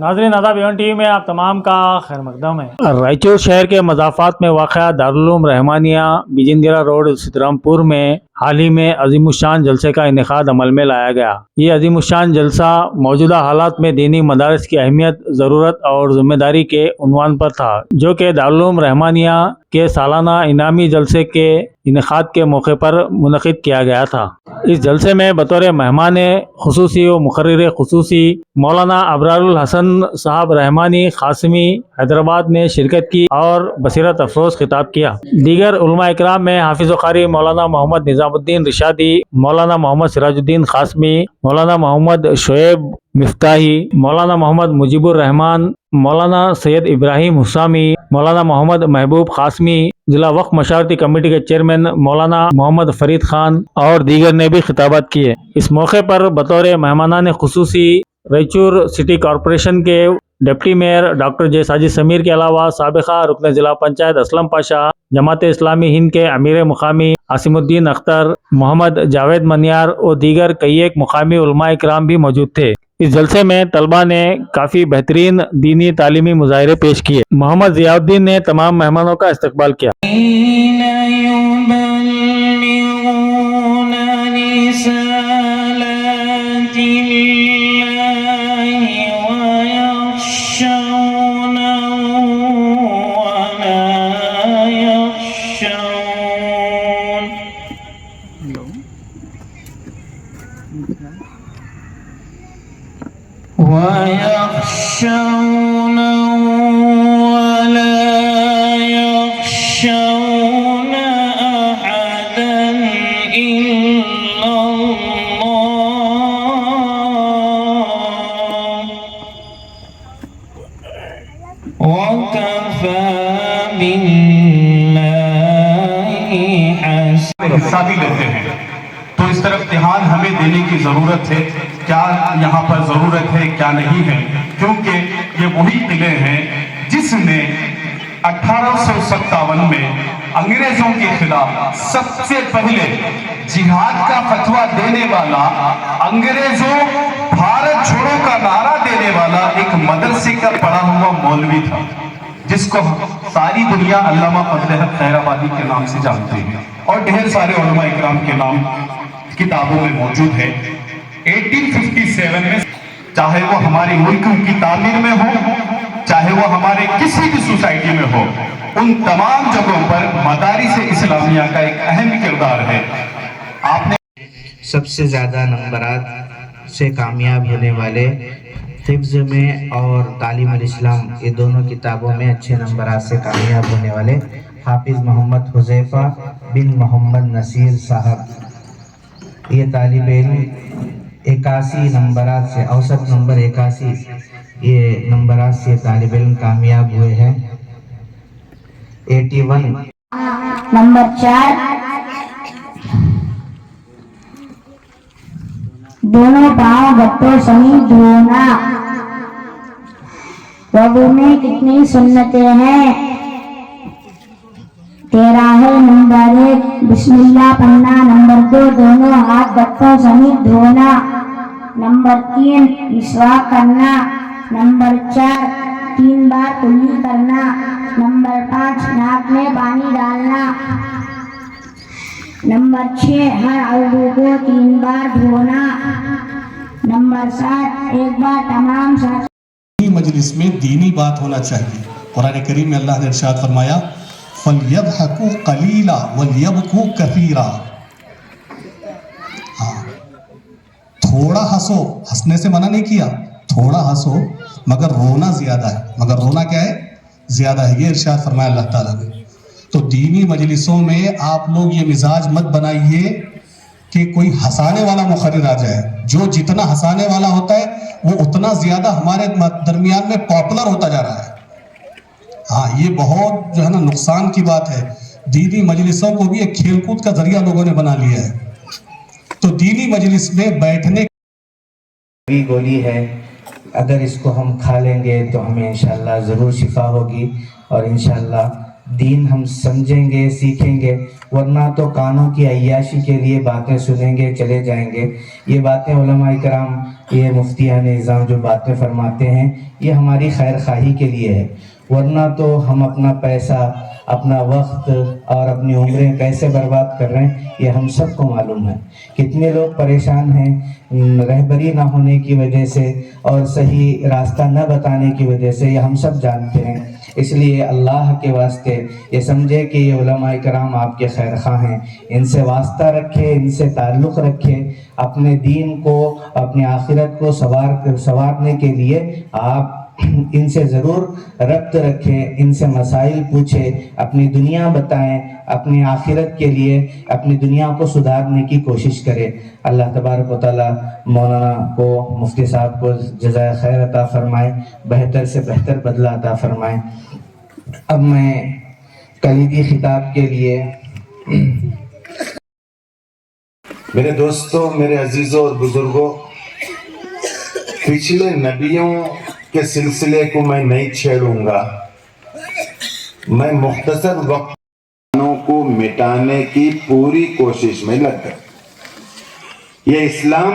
ناظرین آداب even T V میں آپ تمام کا خیر مقدم ہے۔ رائچور شہر کے مضافات میں واقع دارالعلوم رحمانیہ بیجندرہ روڈ سترامپور میں حال ہی میں عظیم الشان جلسے کا انعقاد عمل میں لایا گیا۔ یہ عظیم الشان جلسہ موجودہ حالات میں دینی مدارس کی اہمیت، ضرورت اور ذمہ داری کے عنوان پر تھا، جو کہ دارالعلوم رحمانیہ کے سالانہ انعامی جلسے کے انعقاد کے موقع پر منعقد کیا گیا تھا۔ اس جلسے میں بطور مہمان خصوصی و مقرر خصوصی مولانا ابرار الحسن صاحب رحمانی قاسمی حیدرآباد نے شرکت کی اور بصیرت افروز خطاب کیا۔ دیگر علماء اکرام میں حافظ و قاری مولانا محمد نظام الدین رشادی، مولانا محمد سراج الدین قاسمی، مولانا محمد شعیب مفتاحی، مولانا محمد مجیب الرحمان، مولانا سید ابراہیم حسامی، مولانا محمد محبوب قاسمی، ضلع وقف مشاورتی کمیٹی کے چیئرمین مولانا محمد فرید خان اور دیگر نے بھی خطابات کیے۔ اس موقع پر بطور مہمانان خصوصی رائچور سٹی کارپوریشن کے deputy mayor doctor J Sajid Sameer کے علاوہ سابقہ رکن ضلع پنچایت اسلم پاشا، جماعت اسلامی ہند کے امیر مقامی عاصم الدین اختر، محمد جاوید منیار اور دیگر کئی ایک مقامی علماء اکرام بھی موجود تھے۔ اس جلسے میں طلباء نے کافی بہترین دینی تعلیمی مظاہرے پیش کیے۔ محمد ضیاء الدین نے تمام مہمانوں کا استقبال کیا۔ ويخشون ولا يخشون أحدا إلا الله وكفى بالله حسيبا۔ حصہ بھی لیتے ہیں تو اس طرف دھیان ہمیں دینے کی ضرورت ہے، کیا یہاں پر ضرورت ہے کیا نہیں ہے، کیونکہ یہ وہی قلعے ہیں جس نے 1857 میں انگریزوں کے خلاف سب سے پہلے جہاد کا فتویٰ دینے والا، انگریزوں بھارت چھوڑو کا نعرہ دینے والا ایک مدرسے کا پڑھا ہوا مولوی تھا، جس کو ساری دنیا علامہ فضل حق خیر آبادی کے نام سے جانتے ہیں، اور ڈھیر سارے علماء اکرام کے نام کتابوں میں موجود ہے۔ 1857 میں چاہے وہ ہمارے ملک کی تعمیر میں ہو، چاہے وہ ہمارے کسی بھی سوسائٹی میں ہو، ان تمام جگہوں پر مدارس اسلامیہ کا ایک اہم کردار ہے۔ آپ نے سب سے زیادہ نمبرات سے کامیاب ہونے والے، حفظ میں اور تعلیم الاسلام یہ دونوں کتابوں میں اچھے نمبرات سے کامیاب ہونے والے حافظ محمد حذیفہ بن محمد نصیر صاحب، یہ طالب علم 81 نمبرات سے، اوسط نمبر 81 یہ نمبرات سے طالب علم کامیاب ہوئے ہیں۔ 81 نمبر 4 دونوں پاؤں گٹوں سمیت دھونا۔ وضو میں کتنی سنتیں ہیں؟ 13 ہے۔ نمبر 1 بسم اللہ پڑھنا۔ نمبر 2 دونوں ہاتھ گٹوں سمیت دھونا۔ نمبر 3 مسواک کرنا۔ نمبر 4 3 بار کلی کرنا۔ نمبر 5 ناک میں پانی ڈالنا۔ نمبر 6 ہر عضو کو 3 بار دھونا۔ نمبر 7 ایک بار تمام ساتھ۔ مجلس میں دینی بات ہونا چاہیے۔ قرآن کریم میں اللہ نے ارشاد فرمایا فَلْيَضْحَكُوا قَلِيلًا وَلْيَبْكُوا كَثِيرًا۔ تھوڑا ہنسو، ہنسنے سے منع نہیں کیا، تھوڑا ہنسو مگر رونا زیادہ ہے، مگر رونا کیا ہے؟ زیادہ ہے، یہ ارشاد فرمایا اللہ تعالیٰ نے۔ تو دینی مجلسوں میں آپ لوگ یہ مزاج مت بنائیے کہ کوئی ہنسانے والا مقرر آ جائے، جو جتنا ہنسانے والا ہوتا ہے وہ اتنا زیادہ ہمارے درمیان میں پاپولر ہوتا جا رہا ہے۔ ہاں یہ بہت جو ہے نا نقصان کی بات ہے۔ دینی مجلسوں کو بھی ایک کھیل کود کا ذریعہ لوگوں نے بنا لیا ہے۔ تو دینی مجلس میں بیٹھنے بھی گولی ہے، اگر اس کو ہم کھا لیں گے تو ہمیں انشاءاللہ ضرور شفا ہوگی، اور انشاءاللہ دین ہم سمجھیں گے، سیکھیں گے، ورنہ تو کانوں کی عیاشی کے لیے باتیں سنیں گے، چلے جائیں گے۔ یہ باتیں علماء کرام، یہ مفتیان نظام جو باتیں فرماتے ہیں، یہ ہماری خیر خواہی کے لیے ہے، ورنہ تو ہم اپنا پیسہ، اپنا وقت اور اپنی عمریں کیسے برباد کر رہے ہیں یہ ہم سب کو معلوم ہے۔ کتنے لوگ پریشان ہیں رہبری نہ ہونے کی وجہ سے اور صحیح راستہ نہ بتانے کی وجہ سے، یہ ہم سب جانتے ہیں۔ اس لیے اللہ کے واسطے یہ سمجھے کہ یہ علماء کرام آپ کے خیر خواہ ہیں، ان سے واسطہ رکھے، ان سے تعلق رکھے، اپنے دین کو، اپنی آخرت کو سنوارنے کے لیے آپ ان سے ضرور ربط رکھیں، ان سے مسائل پوچھیں، اپنی دنیا بتائیں، اپنی آخرت کے لیے اپنی دنیا کو سدھارنے کی کوشش کریں۔ اللہ تبارک و تعالی مولانا کو، مفتی صاحب کو جزائے خیر عطا فرمائے، بہتر سے بہتر بدلہ عطا فرمائے۔ اب میں کلیدی خطاب کے لیے میرے دوستوں، میرے عزیزوں اور بزرگوں، پچھلے نبیوں کے سلسلے کو میں نہیں چھیڑوں گا، میں مختصر وقت کو مٹانے کی پوری کوشش میں لگ گیا۔ یہ اسلام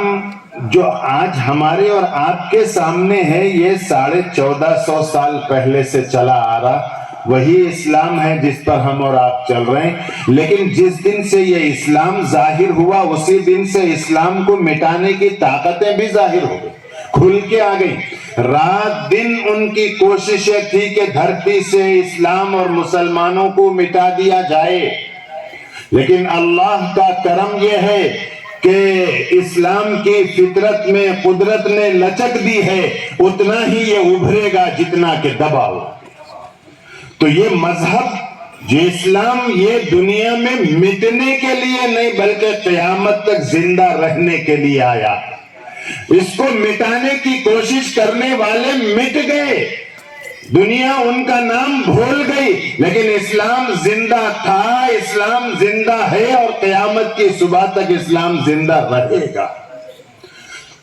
جو آج ہمارے اور آپ کے سامنے ہے، یہ 1450 سال پہلے سے چلا آ رہا وہی اسلام ہے جس پر ہم اور آپ چل رہے ہیں، لیکن جس دن سے یہ اسلام ظاہر ہوا اسی دن سے اسلام کو مٹانے کی طاقتیں بھی ظاہر ہو گئی، کھل کے آ گئی۔ رات دن ان کی کوششیں تھی کہ دھرتی سے اسلام اور مسلمانوں کو مٹا دیا جائے، لیکن اللہ کا کرم یہ ہے کہ اسلام کی فطرت میں قدرت نے لچک دی ہے، اتنا ہی یہ ابھرے گا جتنا کہ دبا ہو۔ تو یہ مذہب جو اسلام، یہ دنیا میں مٹنے کے لیے نہیں بلکہ قیامت تک زندہ رہنے کے لیے آیا۔ اس کو مٹانے کی کوشش کرنے والے مٹ گئے، دنیا ان کا نام بھول گئی، لیکن اسلام زندہ تھا، اسلام زندہ ہے اور قیامت کی صبح تک اسلام زندہ رہے گا۔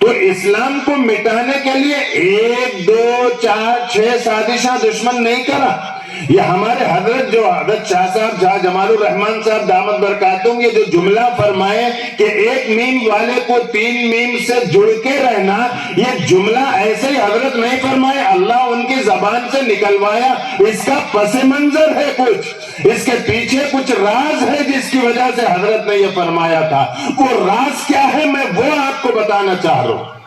تو اسلام کو مٹانے کے لیے 1 2 4 6 سازشاں دشمن نہیں کرا۔ یہ ہمارے حضرت جو حضرت شاہ صاحب شاہ جمال الرحمن صاحب دامت برکاتہم یہ جو جملہ فرمائے کہ 1 میم والے کو 3 میم سے جڑ کے رہنا، یہ جملہ ایسے ہی حضرت نہیں فرمائے، اللہ ان کی زبان سے نکلوایا۔ اس کا پس منظر ہے، کچھ اس کے پیچھے کچھ راز ہے جس کی وجہ سے حضرت نے یہ فرمایا تھا۔ وہ راز کیا ہے میں وہ آپ کو بتانا چاہ رہا ہوں۔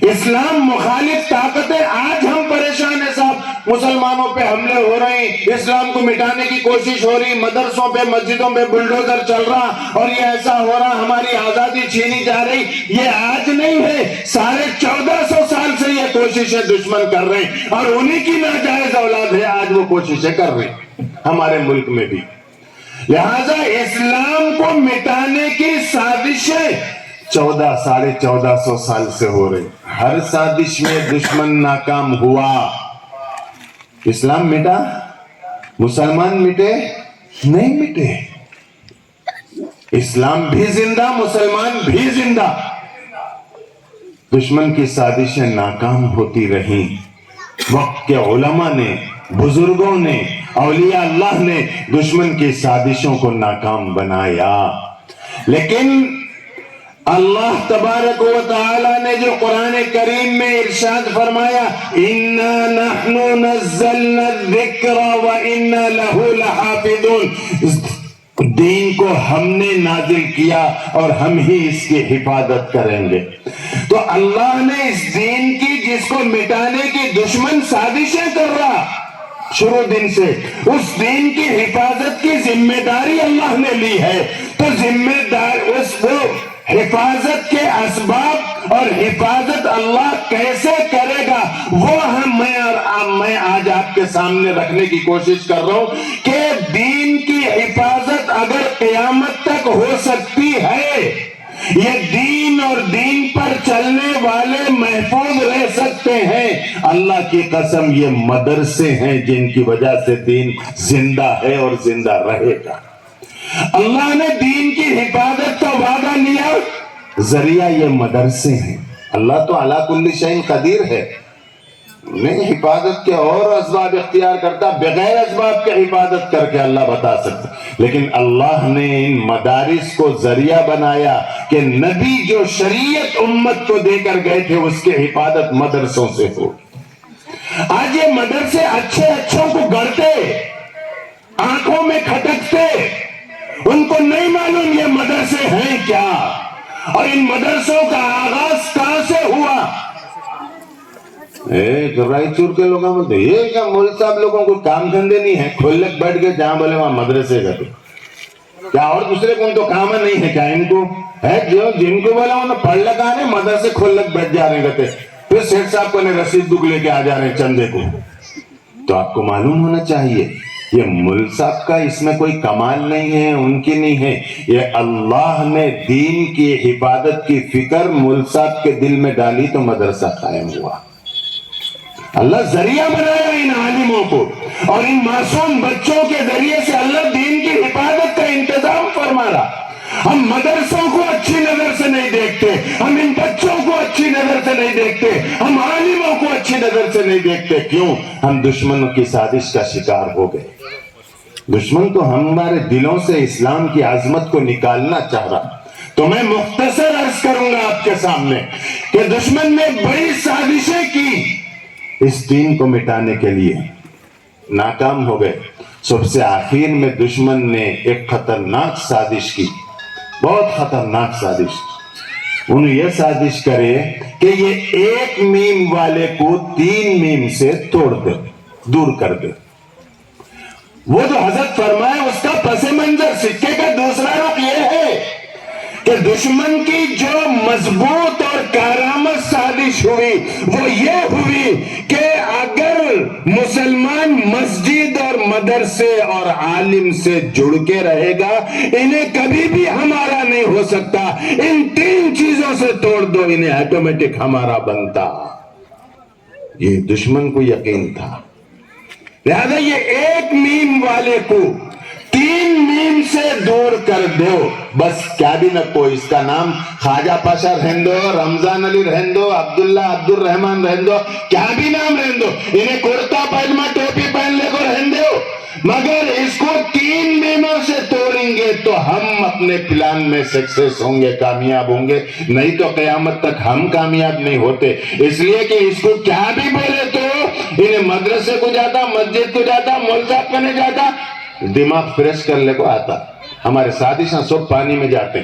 اسلام مخالف طاقتیں آج ہم پریشان ہیں صاحب، مسلمانوں پہ حملے ہو رہے ہیں، اسلام کو مٹانے کی کوشش ہو رہی، مدرسوں پہ مسجدوں پہ بلڈوزر چل رہا اور یہ ایسا ہو رہا، ہماری آزادی چھینی جا رہی۔ یہ آج نہیں ہے، 1450 سال سے یہ کوششیں دشمن کر رہے ہیں اور انہی کی ناجائز اولاد ہے آج وہ کوششیں کر رہے ہیں ہمارے ملک میں بھی۔ لہٰذا اسلام کو مٹانے کی سازشیں 1450 سال سے ہو رہی، ہر سازش میں دشمن ناکام ہوا۔ اسلام مٹا، مسلمان مٹے نہیں مٹے، اسلام بھی زندہ، مسلمان بھی زندہ۔ دشمن کی سازشیں ناکام ہوتی رہیں، وقت کے علماء نے، بزرگوں نے، اولیاء اللہ نے دشمن کی سازشوں کو ناکام بنایا، لیکن اللہ تبارک و تعالی نے جو قرآن کریم میں ارشاد فرمایا اِنَّا نَحْنُ نَزَّلْنَا الذِّكْرَ وَإِنَّا لَهُ لَحَافِظُونَ، دین کو ہم نے نازل کیا اور ہم ہی اس کی حفاظت کریں گے۔ تو اللہ نے اس دین کی جس کو مٹانے کی دشمن سازشیں کر رہا شروع دن سے، اس دین کی حفاظت کی ذمہ داری اللہ نے لی ہے۔ تو ذمہ دار وہ حفاظت کے اسباب اور حفاظت اللہ کیسے کرے گا وہ میں آج آپ کے سامنے رکھنے کی کوشش کر رہا ہوں کہ دین کی حفاظت اگر قیامت تک ہو سکتی ہے، یہ دین اور دین پر چلنے والے محفوظ رہ سکتے ہیں، اللہ کی قسم یہ مدرسے ہیں جن کی وجہ سے دین زندہ ہے اور زندہ رہے گا۔ اللہ نے دین کی حفاظت کا وعدہ لیا، ذریعہ یہ مدرسے ہیں۔ اللہ تو علی کل شیء قدیر ہے، نہیں حفاظت کے اور اسباب اختیار کرتا, بغیر اسباب کے حفاظت کر کے اللہ بتا سکتا. لیکن اللہ نے ان مدارس کو ذریعہ بنایا کہ نبی جو شریعت امت کو دے کر گئے تھے اس کے حفاظت مدرسوں سے ہو. آج یہ مدرسے اچھے اچھوں کو گڑتے, آنکھوں میں کھٹکتے, ان کو نہیں معلوم یہ مدرسے ہیں کیا, اور ان مدرسوں کا آغاز کہاں سے ہوا. رائچور کے لوگوں بولتے یہ کیا مول صاحب لوگوں کو کام دھندے نہیں ہے, کھلک بیٹھ کے جہاں بولے وہاں مدرسے کا, کیا اور دوسرے کو ان کو کام نہیں ہے کیا؟ ان کو ہے جو جن کو بولا انہوں پڑھ لگا رہے مدرسے کھلک بیٹھ جا رہے کہتے, پھر سیٹ صاحب کو رسید بک لے کے آ جا رہے چندے کو. تو آپ کو معلوم ہونا چاہیے یہ مل صاحب کا اس میں کوئی کمال نہیں ہے, ان کی نہیں ہے, یہ اللہ نے دین کی حفاظت کی فکر مل صاحب کے دل میں ڈالی تو مدرسہ قائم ہوا. اللہ ذریعہ بنایا ان عالموں کو, اور ان معصوم بچوں کے ذریعے سے اللہ دین کی حفاظت کا انتظام فرما رہا. ہم مدرسوں کو اچھی نظر سے نہیں دیکھتے, ہم ان بچوں کو اچھی نظر سے نہیں دیکھتے, ہم عالموں کو اچھی نظر سے نہیں دیکھتے. کیوں؟ ہم دشمنوں کی سازش کا شکار ہو گئے. دشمن تو ہمارے دلوں سے اسلام کی عظمت کو نکالنا چاہ رہا. تو میں مختصر عرض کروں گا آپ کے سامنے کہ دشمن نے بڑی سازشیں کی اس دین کو مٹانے کے لیے, ناکام ہو گئے. سب سے آخر میں دشمن نے ایک خطرناک سازش کی, بہت خطرناک سازش. انہوں یہ سازش کرے کہ یہ ایک میم والے کو 3 میم سے توڑ دے, دور کر دے. وہ جو حضرت فرمائے اس کا پس منظر سکے کا دوسرا رخ یہ ہے کہ دشمن کی جو مضبوط اور کارآمد سازش ہوئی وہ یہ ہوئی کہ اگر مسلمان مسجد اور مدرسے اور عالم سے جڑ کے رہے گا انہیں کبھی بھی ہمارا نہیں ہو سکتا. ان 3 چیزوں سے توڑ دو انہیں آٹومیٹک ہمارا بنتا. یہ دشمن کو یقین تھا. لہذا یہ ایک میم والے کو 3 میم سے دور کر دو. بس کیا بھی نہ کوئی, اس کا نام خواجہ پاشا رہن دو, رمضان علی رہن دو, عبداللہ عبد الرحمن رہن دو, کیا بھی نام رہن دو, انہیں کرتا پائجمہ ٹوپی پہننے کو رہن دو, مگر اس کو 3 میموں سے توڑیں گے تو ہم اپنے پلان میں سکسیس ہوں گے, کامیاب ہوں گے. نہیں تو قیامت تک ہم کامیاب نہیں ہوتے. اس لیے کہ اس کو کیا بھی بولے تو انہیں مدرسے کو جاتا, مسجد کو جاتا, مول صاحب کو نہیں جاتا, دماغ فریش کر لے کو آتا. ہمارے سازشاں سب پانی میں جاتے.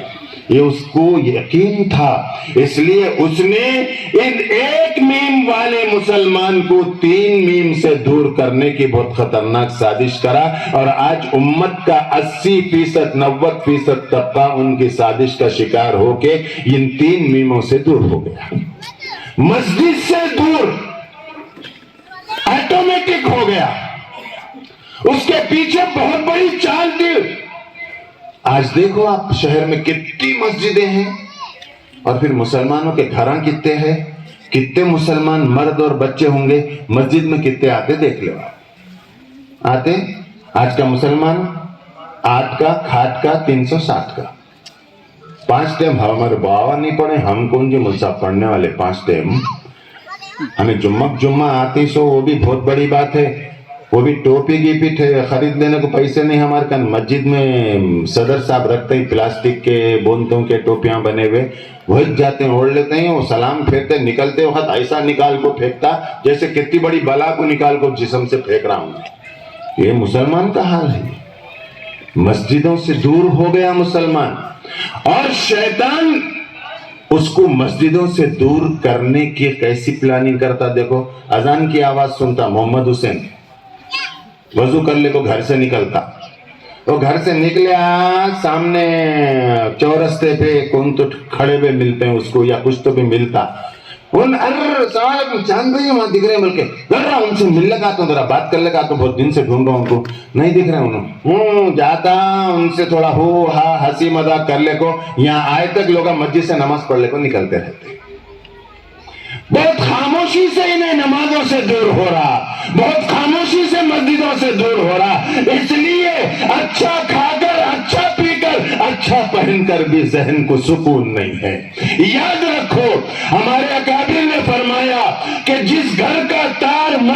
یہ اس کو یقین تھا, اس لیے اس نے ان ایک میم والے مسلمان کو 3 میم سے دور کرنے کی بہت خطرناک سازش کرا. اور آج امت کا 80% 90% طبقہ ان کی سازش کا شکار ہو کے ان 3 میموں سے دور ہو گیا. مسجد سے دور آٹومیٹک ہو گیا. اس کے پیچھے بہت بڑی چال تھی. آج دیکھو آپ شہر میں کتنی مسجدیں ہیں, اور پھر مسلمانوں کے گھراں کتنے ہیں, کتنے مسلمان مرد اور بچے ہوں گے مسجد میں, کتنے آتے دیکھ لو آتے. آج کا مسلمان 8 کا کھاٹ کا 360 کا 5 ٹائم. ہمارے بابا نہیں پڑھے, ہم کون جی مصحف پڑھنے والے 5 ٹائم. ہمیں جمعہ آتی سو وہ بھی بہت بڑی بات ہے. وہ بھی ٹوپی کی پیٹ خرید لینے کو پیسے نہیں ہمارے کن. مسجد میں صدر صاحب رکھتے ہیں پلاسٹک کے بونتوں کے ٹوپیاں بنے ہوئے, وہی جاتے ہیں اوڑھ لیتے ہیں. وہ سلام پھیرتے, نکلتے وقت ایسا نکال کو پھینکتا جیسے کتنی بڑی بلا کو نکال کو جسم سے پھینک رہا ہوں. یہ مسلمان کا حال ہے. مسجدوں سے دور ہو گیا مسلمان, اور شیطان اس کو مسجدوں سے دور کرنے کی کیسی پلاننگ کرتا. دیکھو اذان کی آواز سنتا, محمد حسین وضو کر لے کو گھر سے نکلتا. وہ گھر سے نکلیا سامنے چورستے پہ کون تو کھڑے ہوئے ملتے ہیں اس کو, یا کچھ تو بھی ملتا. چاند بھائی وہاں دکھ رہے ہیں, بلکہ ذرا ان سے مل لگا تو ذرا بات کر لگا تو, بہت دن سے ڈھونڈ رہا ہوں ان کو, نہیں دکھ رہے انہوں. جاتا ان سے تھوڑا ہو ہا ہنسی مذاق کر لے کو, یہاں آئے تک لوگ مسجد سے نماز پڑھ لے کو نکلتے رہتے. بہت خاموشی سے انہیں نمازوں سے دور ہو رہا, بہت خاموشی سے مسجدوں سے دور ہو رہا. اس لیے اچھا کھا کر, اچھا پی کر, اچھا پہن کر بھی ذہن کو سکون نہیں ہے. یاد رکھو ہمارے اکابر نے فرمایا کہ جس گھر کا تاج